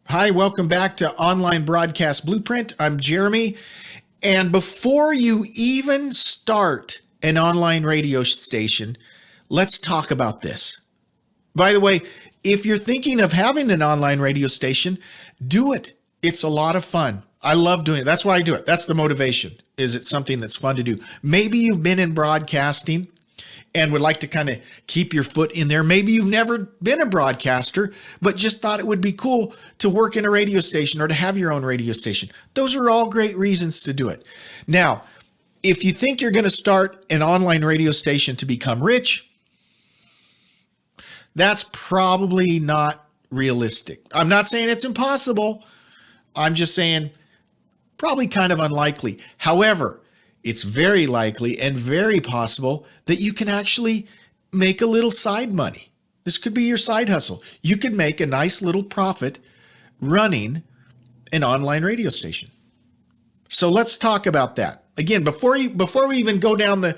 Hi, welcome back to Online Broadcast Blueprint. I'm Jeremy. And before you even start an online radio station, let's talk about this. By the way, if you're thinking of having an online radio station, do it. It's a lot of fun. I love doing it. That's why I do it. That's the motivation. Is it something that's fun to do? Maybe you've been in broadcasting and would like to kind of keep your foot in there. Maybe you've never been a broadcaster, but just thought it would be cool to work in a radio station or to have your own radio station. Those are all great reasons to do it. Now, if you think you're going to start an online radio station to become rich, that's probably not realistic. I'm not saying it's impossible. I'm just saying probably kind of unlikely. However, it's very likely and very possible that you can actually make a little side money. This could be your side hustle. You could make a nice little profit running an online radio station. So let's talk about that. Again, before we even go down the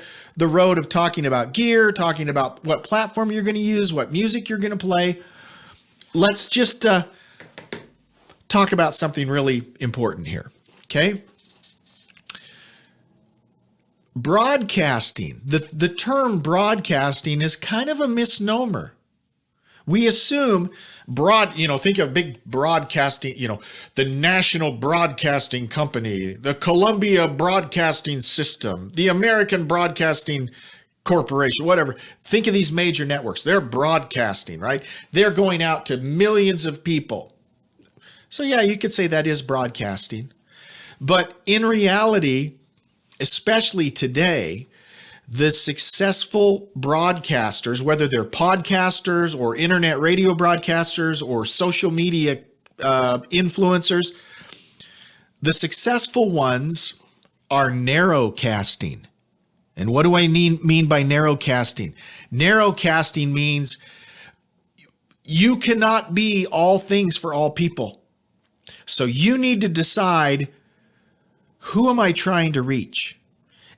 road of talking about gear, talking about what platform you're going to use, what music you're going to play, let's just talk about something really important here. Okay? Broadcasting, the term broadcasting is kind of a misnomer. We assume think of big broadcasting, the National Broadcasting Company, the Columbia Broadcasting System, the American Broadcasting Corporation, whatever. Think of these major networks. They're broadcasting, right? They're going out to millions of people. So yeah, you could say that is broadcasting. But in reality, especially today, the successful broadcasters, whether they're podcasters or internet radio broadcasters or social media influencers, the successful ones are narrowcasting. And what do I mean by narrowcasting? Narrowcasting means you cannot be all things for all people. So you need to decide, who am I trying to reach?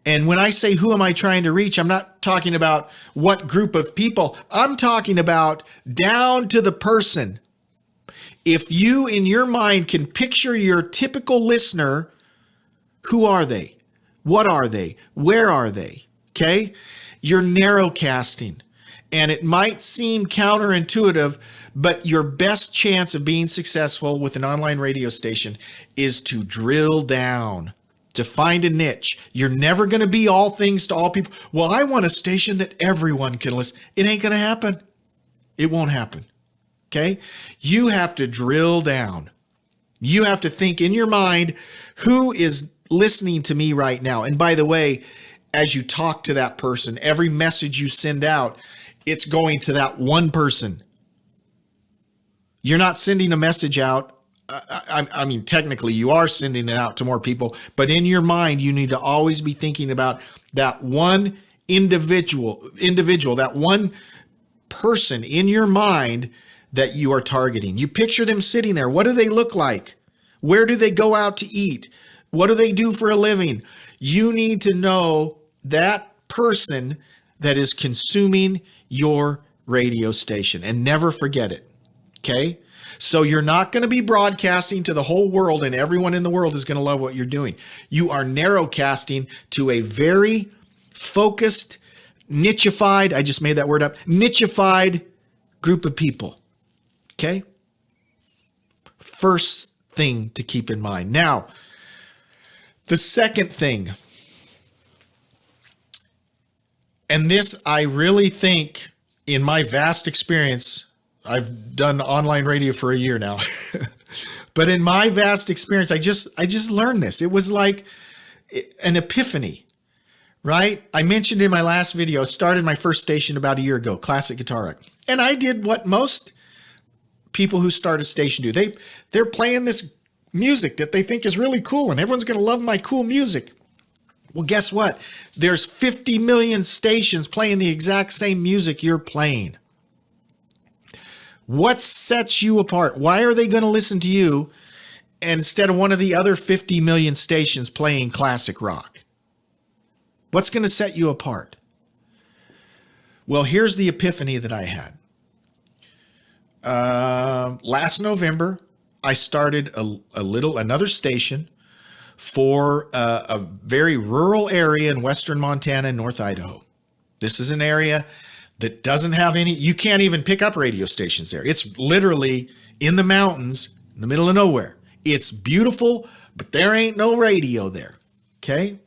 And when I say who am I trying to reach, I'm not talking about what group of people. I'm talking about down to the person. If you in your mind can picture your typical listener, who are they? What are they? Where are they? Okay? You're narrowcasting. And it might seem counterintuitive, but your best chance of being successful with an online radio station is to drill down, to find a niche. You're never going to be all things to all people. Well, I want a station that everyone can listen. It ain't going to happen. It won't happen. Okay? You have to drill down. You have to think in your mind, who is listening to me right now? And by the way, as you talk to that person, every message you send out, it's going to that one person. You're not sending a message out. I mean, technically you are sending it out to more people, but in your mind, you need to always be thinking about that one individual, that one person in your mind that you are targeting. You picture them sitting there. What do they look like? Where do they go out to eat? What do they do for a living? You need to know that person that is consuming your radio station, and never forget it. Okay? So you're not going to be broadcasting to the whole world and everyone in the world is going to love what you're doing. You are narrowcasting to a very focused, nichified, I just made that word up, nichified group of people. Okay? First thing to keep in mind. Now, the second thing, and this I really think in my vast experience, I've done online radio for a year now, but in my vast experience, I just learned this. It was like an epiphany, right? I mentioned in my last video, I started my first station about a year ago, Classic Guitar Rock. And I did what most people who start a station do. They're playing this music that they think is really cool and everyone's going to love my cool music. Well, guess what? There's 50 million stations playing the exact same music you're playing. What sets you apart? Why are they going to listen to you instead of one of the other 50 million stations playing classic rock? What's going to set you apart? Well, here's the epiphany that I had. Last November, I started another station for a very rural area in western Montana and North Idaho. This is an area that doesn't have any, you can't even pick up radio stations there. It's literally in the mountains, in the middle of nowhere. It's beautiful, but there ain't no radio there. Okay?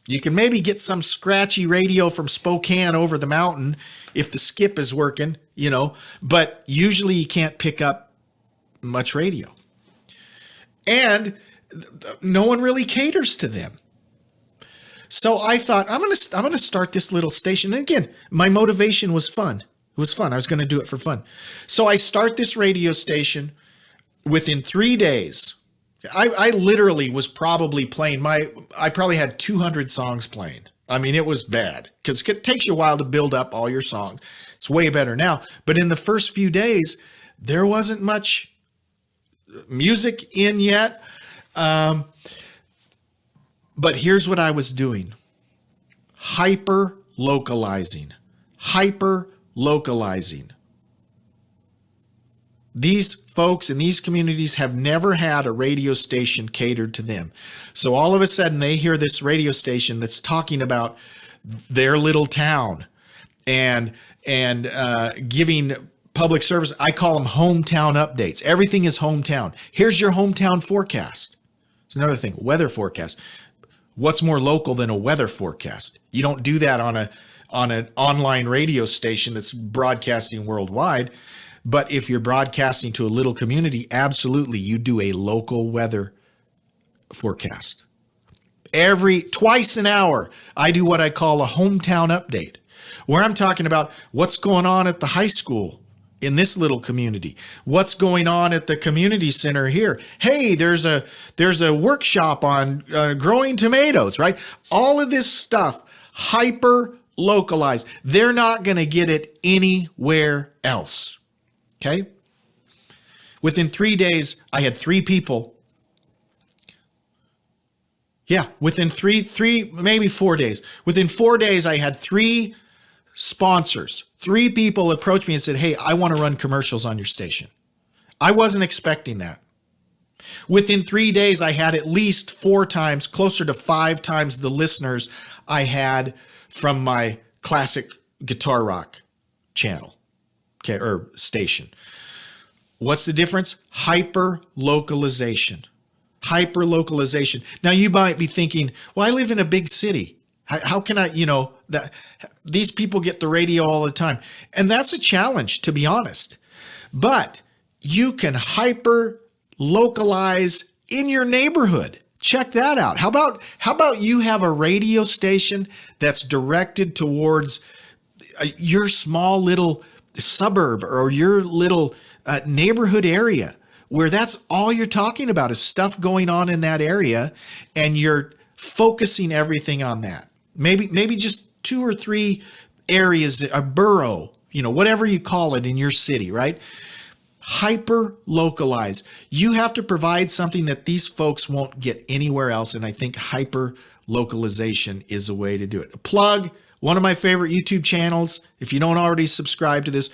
You can maybe get some scratchy radio from Spokane over the mountain if the skip is working, but usually you can't pick up much radio. And no one really caters to them. So I thought, I'm going to start this little station. And again, my motivation was fun. It was fun. I was going to do it for fun. So I start this radio station. Within 3 days, I literally was probably playing I probably had 200 songs playing. I mean, it was bad because it takes you a while to build up all your songs. It's way better now. But in the first few days, there wasn't much music in yet. But here's what I was doing. Hyper localizing. These folks in these communities have never had a radio station catered to them. So all of a sudden they hear this radio station that's talking about their little town and giving public service. I call them hometown updates. Everything is hometown. Here's your hometown forecast. It's another thing, weather forecast. What's more local than a weather forecast? You don't do that on an online radio station that's broadcasting worldwide. But if you're broadcasting to a little community, absolutely, you do a local weather forecast. Twice an hour, I do what I call a hometown update, where I'm talking about what's going on at the high school in this little community, what's going on at the community center here. Hey, there's a workshop on growing tomatoes, right? All of this stuff, hyper localized. They're not going to get it anywhere else. Okay. Within 3 days, I had 3 people. Yeah, within maybe 4 days. Within 4 days, I had 3 sponsors. 3 people approached me and said, hey, I want to run commercials on your station. I wasn't expecting that. Within 3 days, I had at least 4 times, closer to 5 times the listeners I had from my classic guitar rock channel. Okay, or station. What's the difference? Hyper localization. Now you might be thinking, well, I live in a big city. How can I, that these people get the radio all the time. And that's a challenge, to be honest. But you can hyper localize in your neighborhood. Check that out. How about you have a radio station that's directed towards your small little suburb or your little neighborhood area, where that's all you're talking about is stuff going on in that area, and you're focusing everything on that. Maybe just 2 or 3 areas, a borough, whatever you call it in your city, right? Hyper localize. You have to provide something that these folks won't get anywhere else, and I think hyper localization is a way to do it. Plug one of my favorite YouTube channels, if you don't already subscribe to this,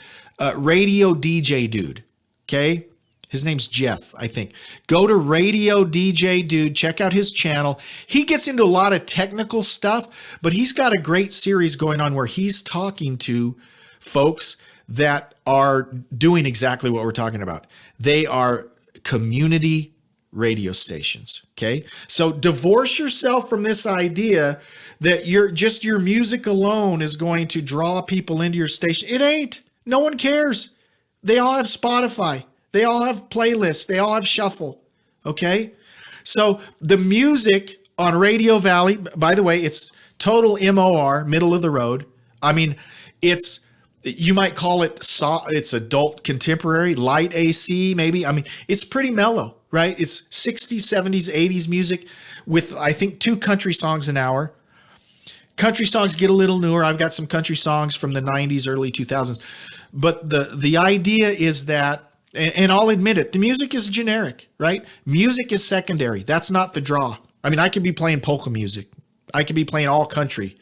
Radio DJ Dude, okay? His name's Jeff, I think. Go to Radio DJ Dude, check out his channel. He gets into a lot of technical stuff, but he's got a great series going on where he's talking to folks that are doing exactly what we're talking about. They are community radio stations, okay? So divorce yourself from this idea that your music alone is going to draw people into your station. It ain't. No one cares. They all have Spotify. They all have playlists. They all have shuffle, okay? So the music on Radio Valley, by the way, it's total MOR, middle of the road. I mean, you might call it's adult contemporary, light AC maybe. I mean, it's pretty mellow, right? It's 60s, 70s, 80s music with, I think, 2 country songs an hour. Country songs get a little newer. I've got some country songs from the 90s, early 2000s. But the idea is that, and I'll admit it, the music is generic, right? Music is secondary. That's not the draw. I mean, I could be playing polka music. I could be playing all country.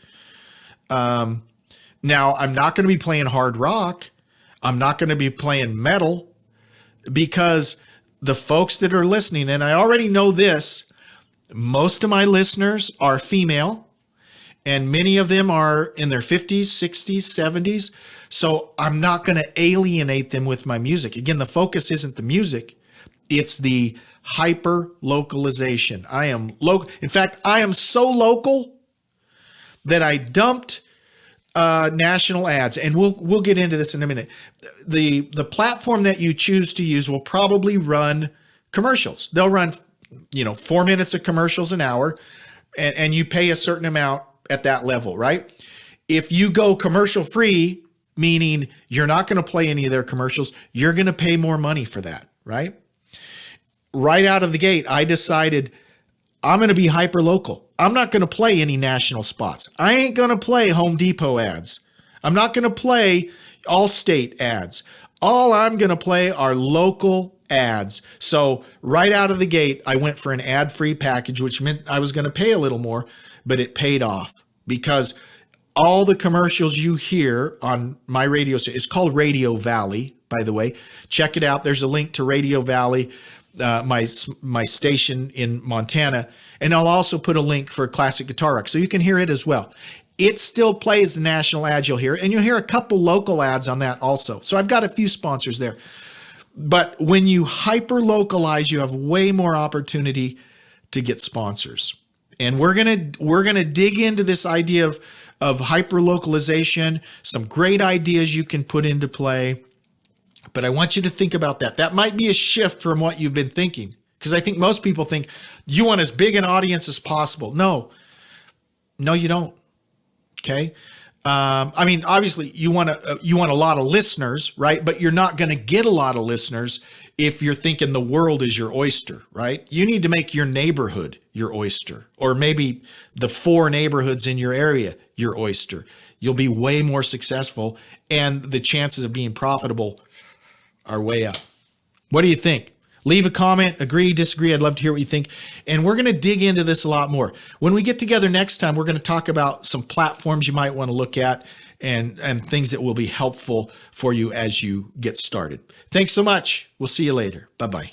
Now, I'm not going to be playing hard rock. I'm not going to be playing metal, because the folks that are listening, and I already know this, most of my listeners are female, and many of them are in their 50s, 60s, 70s. So I'm not going to alienate them with my music. Again, the focus isn't the music. It's the hyper localization. I am local. In fact, I am so local that I dumped national ads, and we'll get into this in a minute. The platform that you choose to use will probably run commercials. They'll run 4 minutes of commercials an hour, and you pay a certain amount at that level, right? If you go commercial free, meaning you're not going to play any of their commercials, you're going to pay more money for that, right? Right out of the gate, I decided I'm going to be hyper local. I'm not going to play any national spots. I ain't going to play Home Depot ads. I'm not going to play Allstate ads. All I'm going to play are local ads. So right out of the gate, I went for an ad-free package, which meant I was going to pay a little more, but it paid off because all the commercials you hear on my radio station, it's called Radio Valley, by the way. Check it out. There's a link to Radio Valley, my station in Montana, and I'll also put a link for Classic Guitar Rock so you can hear it as well. It still plays the national ads you'll hear, and you'll hear a couple local ads on that also. So I've got a few sponsors there. But when you hyper localize, you have way more opportunity to get sponsors. And we're gonna dig into this idea of hyper localization, some great ideas you can put into play. But I want you to think about that. That might be a shift from what you've been thinking, because I think most people think you want as big an audience as possible. No, you don't. Okay. I mean, obviously you want a lot of listeners, right? But you're not going to get a lot of listeners if you're thinking the world is your oyster, right? You need to make your neighborhood your oyster, or maybe the 4 neighborhoods in your area your oyster. You'll be way more successful, and the chances of being profitable are way up. What do you think? Leave a comment, agree, disagree. I'd love to hear what you think. And we're going to dig into this a lot more. When we get together next time, we're going to talk about some platforms you might want to look at and things that will be helpful for you as you get started. Thanks so much. We'll see you later. Bye-bye.